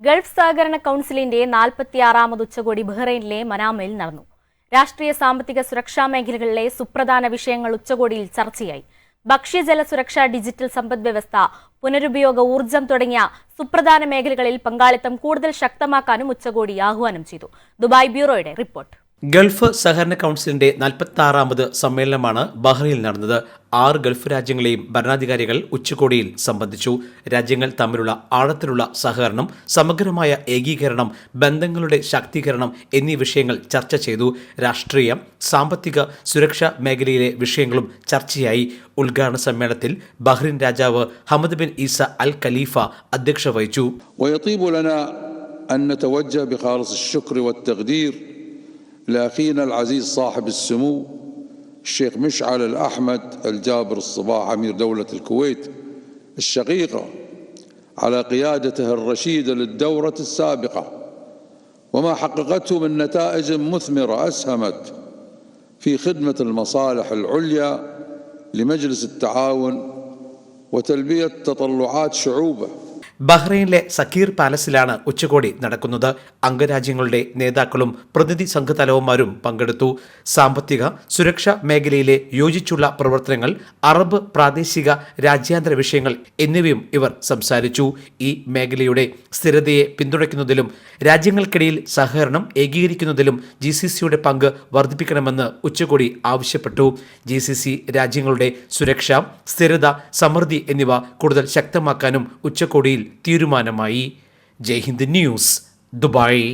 Gulf സഹകരണ കൗൺസിലിന്റെ 46ാമത് ഉച്ചകോടി ബഹ്റൈനിലെ മനാമയിൽ നടന്നു. രാഷ്ട്രീയ സാമ്പത്തിക സുരക്ഷാ മേഖലകളിലെ സുപ്രധാന വിഷയങ്ങൾ ഉച്ചകോടിയിൽ ചർച്ചയായി. ഭക്ഷ്യജല സുരക്ഷ, ഡിജിറ്റൽ സമ്പദ്വ്യവസ്ഥ, പുനരുപയോഗ ഊർജ്ജം തുടങ്ങിയ സുപ്രധാന മേഖലകളിൽ പങ്കാളിത്തം കൂടുതൽ ശക്തമാക്കാനും ഉച്ചകോടി ആഹ്വാനം ചെയ്തു. Dubai ബ്യൂറോയുടെ report. ഗൾഫ് സഹകരണ കൗൺസിലിന്റെ 46ാമത് സമ്മേളനമാണ് ബഹ്റൈനിൽ നടന്നത്. 6 ഗൾഫ് രാജ്യങ്ങളെയും ഭരണാധികാരികൾ ഉച്ചകോടിയിൽ സംബന്ധിച്ചു. രാജ്യങ്ങൾ തമ്മിലുള്ള ആഴത്തിലുള്ള സഹകരണം, സമഗ്രമായ ഏകീകരണം, ബന്ധങ്ങളുടെ ശാക്തീകരണം എന്നീ വിഷയങ്ങൾ ചർച്ച ചെയ്തു. രാഷ്ട്രീയ, സാമ്പത്തിക, സുരക്ഷാ മേഖലയിലെ വിഷയങ്ങളും ചർച്ചയായി. ഉദ്ഘാടന സമ്മേളനത്തിൽ ബഹ്റൈൻ രാജാവ് ഹമദ് ബിൻ ഈസ അൽ ഖലീഫ അധ്യക്ഷത വഹിച്ചു. لأخينا العزيز صاحب السمو الشيخ مشعل الأحمد الجابر الصباح أمير دولة الكويت الشقيقة على قيادته الرشيدة للدورة السابقة وما حققته من نتائج مثمرة أسهمت في خدمة المصالح العليا لمجلس التعاون وتلبية تطلعات شعوبه. ബഹ്റൈനിലെ സക്കീർ പാലസിലാണ് ഉച്ചകോടി നടക്കുന്നത്. അംഗരാജ്യങ്ങളുടെ നേതാക്കളും പ്രതിനിധി സംഘതലവന്മാരും പങ്കെടുത്തു. സാമ്പത്തിക സുരക്ഷാ മേഖലയിലെ യോജിച്ചുള്ള പ്രവർത്തനങ്ങൾ, അറബ് പ്രാദേശിക രാജ്യാന്തര വിഷയങ്ങൾ എന്നിവയും ഇവർ സംസാരിച്ചു. ഈ മേഖലയുടെ സ്ഥിരതയെ പിന്തുണയ്ക്കുന്നതിലും രാജ്യങ്ങൾക്കിടയിൽ സഹകരണം ഏകീകരിക്കുന്നതിലും GCCയുടെ പങ്ക് വർദ്ധിപ്പിക്കണമെന്ന് ഉച്ചകോടി ആവശ്യപ്പെട്ടു. GCC രാജ്യങ്ങളുടെ സുരക്ഷ, സ്ഥിരത, സമൃദ്ധി എന്നിവ കൂടുതൽ ശക്തമാക്കാനും ഉച്ചകോടിയിൽ തീരുമാനമായി. ജയ് ഹിന്ദ് ന്യൂസ്, ദുബായ്.